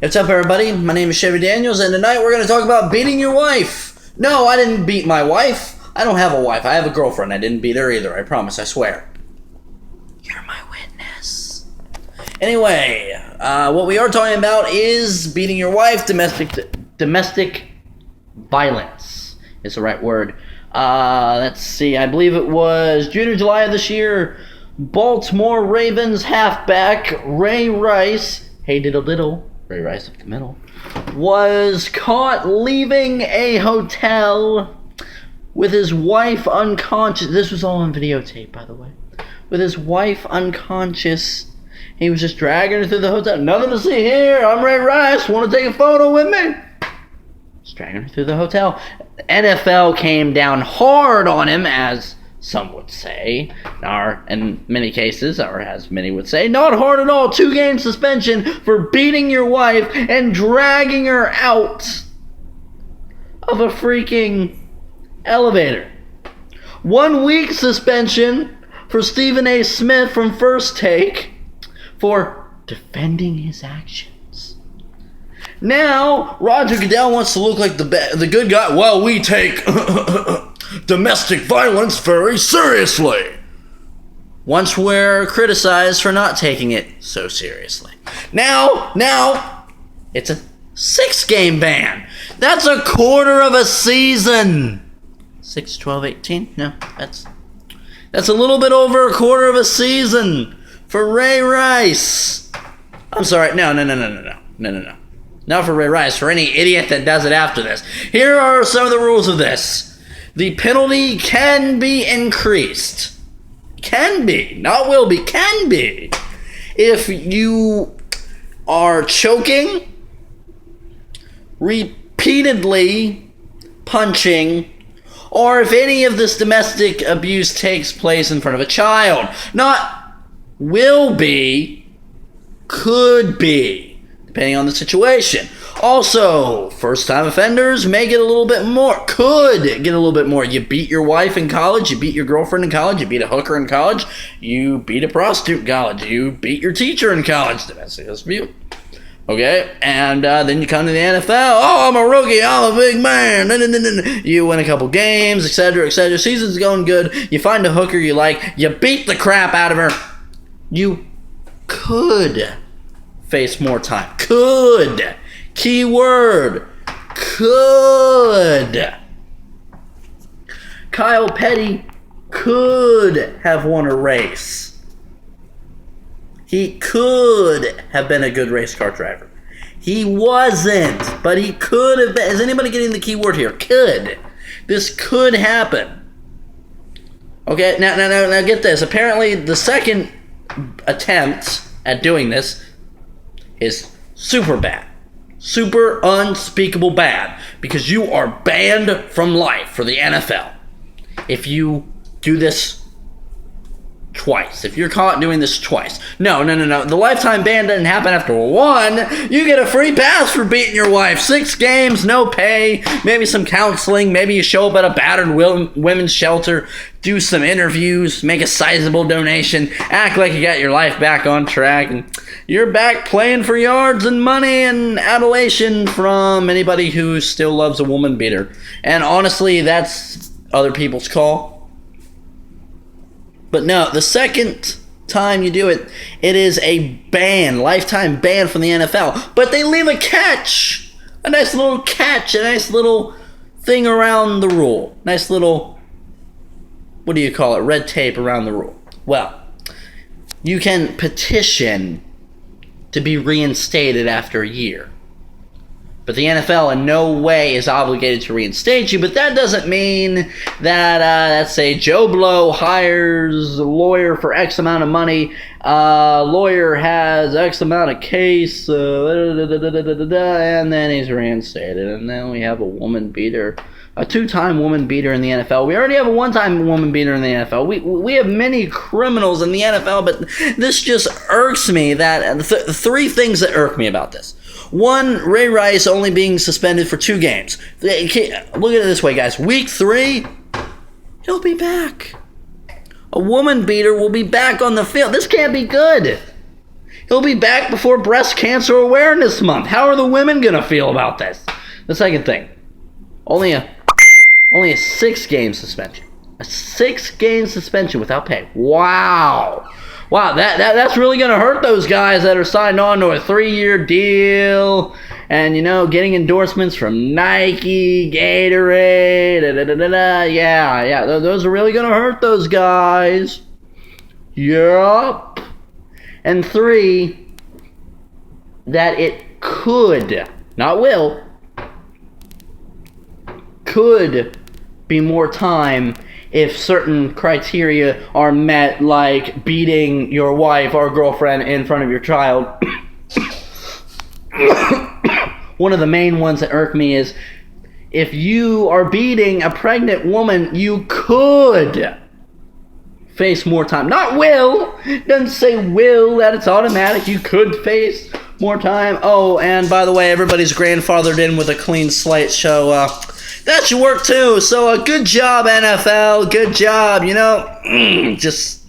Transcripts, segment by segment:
What's up, everybody? My name is Chevy Daniels, and tonight we're going to talk about beating your wife. No, I didn't beat my wife. I don't have a wife. I have a girlfriend. I didn't beat her either. I promise. I swear. You're my witness. Anyway, what we are talking about is beating your wife. Domestic violence is the right word. Let's see. I believe it was June or July of this year. Baltimore Ravens halfback Ray Rice, hated a little, Ray Rice up the middle, was caught leaving a hotel with his wife unconscious. This was all on videotape, by the way. With his wife unconscious. He was just dragging her through the hotel. Nothing to see here. I'm Ray Rice. Want to take a photo with me? Just dragging her through the hotel. NFL came down hard on him, as some would say, or in many cases, or as many would say, not hard at all. 2-game suspension for beating your wife and dragging her out of a freaking elevator. 1 week suspension for Stephen A. Smith from First Take for defending his actions. Now, Roger Goodell wants to look like the good guy. Well, we take domestic violence very seriously. Once we're criticized for not taking it so seriously. Now, it's a 6-game ban. That's a quarter of a season. 6, 12, 18? No, that's a little bit over a quarter of a season for Ray Rice. I'm sorry, no. Not for Ray Rice, for any idiot that does it after this. Here are some of the rules of this. The penalty can be increased. Can be. Not will be. Can be. If you are choking, repeatedly punching, or if any of this domestic abuse takes place in front of a child. Not will be, could be, depending on the situation. Also, first-time offenders may get a little bit more, could get a little bit more. You beat your wife in college, you beat your girlfriend in college, you beat a hooker in college, you beat a prostitute in college, you beat your teacher in college. Domestic dispute. Okay, and then you come to the NFL. Oh, I'm a rookie, I'm a big man. You win a couple games, etc., etc. Season's going good. You find a hooker you like, you beat the crap out of her. You could face more time. Could. Key word. Could. Kyle Petty could have won a race. He could have been a good race car driver. He wasn't, but he could have been. Is anybody getting the key word here? Could. This could happen. Okay, now get this. Apparently, the second attempt at doing this is super bad. Super unspeakable bad. Because you are banned from life for the NFL if you do this twice. If you're caught doing this twice. No. The lifetime ban doesn't happen after 1. You get a free pass for beating your wife. 6 games, no pay, maybe some counseling, maybe you show up at a battered women's shelter, do some interviews, make a sizable donation, act like you got your life back on track, and you're back playing for yards and money and adulation from anybody who still loves a woman beater. And honestly, that's other people's call. But no, the second time you do it, it is a ban, lifetime ban from the NFL. But they leave a catch, a nice little catch, a nice little thing around the rule. Nice little, what do you call it, red tape around the rule. Well, you can petition to be reinstated after a year. But the NFL in no way is obligated to reinstate you. But that doesn't mean that, let's say, Joe Blow hires a lawyer for X amount of money. Lawyer has X amount of case, and then he's reinstated. And then we have a woman beater, a 2-time woman beater in the NFL. We already have a 1-time woman beater in the NFL. We have many criminals in the NFL, but this just irks me. That 3 things that irk me about this. 1, Ray Rice only being suspended for 2 games. Look at it this way, guys. Week 3, he'll be back. A woman beater will be back on the field. This can't be good. He'll be back before Breast Cancer Awareness Month. How are the women going to feel about this? The second thing, only a 6-game suspension. A 6-game suspension without pay. Wow. Wow, that's really going to hurt those guys that are signed on to a 3-year deal and, getting endorsements from Nike, Gatorade, Yeah, those are really going to hurt those guys. Yup. And 3, that it could, not will, could be more time if certain criteria are met, like beating your wife or girlfriend in front of your child. One of the main ones that irk me is if you are beating a pregnant woman, you could face more time. Not will. Doesn't say will, that it's automatic. You could face more time. Oh, and by the way, everybody's grandfathered in with a clean slate, so that should work too. So good job, NFL. Good job. Just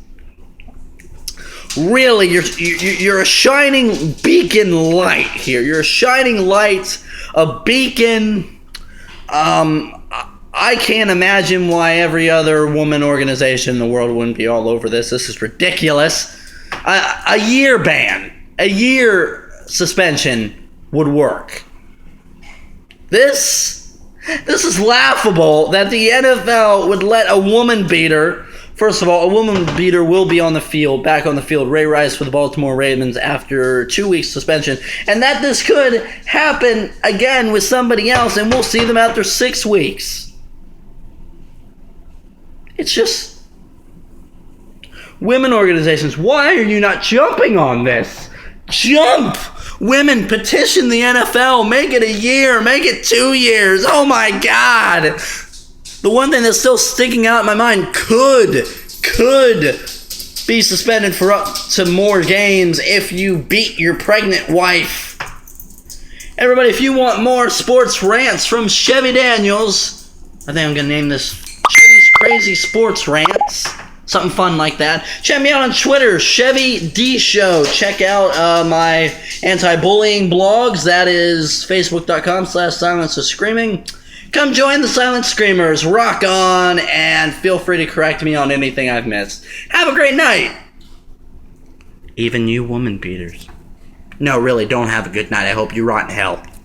really, you're a shining beacon light here. You're a shining light, a beacon. I can't imagine why every other woman organization in the world wouldn't be all over this. This is ridiculous. A year ban, a year suspension would work. This is laughable that the NFL would let a woman beater. First of all, a woman beater will be on the field, back on the field. Ray Rice for the Baltimore Ravens after 2 weeks suspension. And that this could happen again with somebody else, and we'll see them after 6 weeks. It's just, women organizations, why are you not jumping on this? Jump! Women, petition the NFL. Make it a year. Make it 2 years. Oh my God. The one thing that's still sticking out in my mind, could be suspended for up to more games if you beat your pregnant wife. Everybody, if you want more sports rants from Chevy Daniels, I think I'm going to name this Chevy's Crazy Sports Rants. Something fun like that. Check me out on Twitter, Chevy D Show. Check out my anti-bullying blogs. That is facebook.com/Silence of Screaming. Come join the Silent Screamers. Rock on, and feel free to correct me on anything I've missed. Have a great night. Even you woman beaters. No, really, don't have a good night. I hope you rot in hell.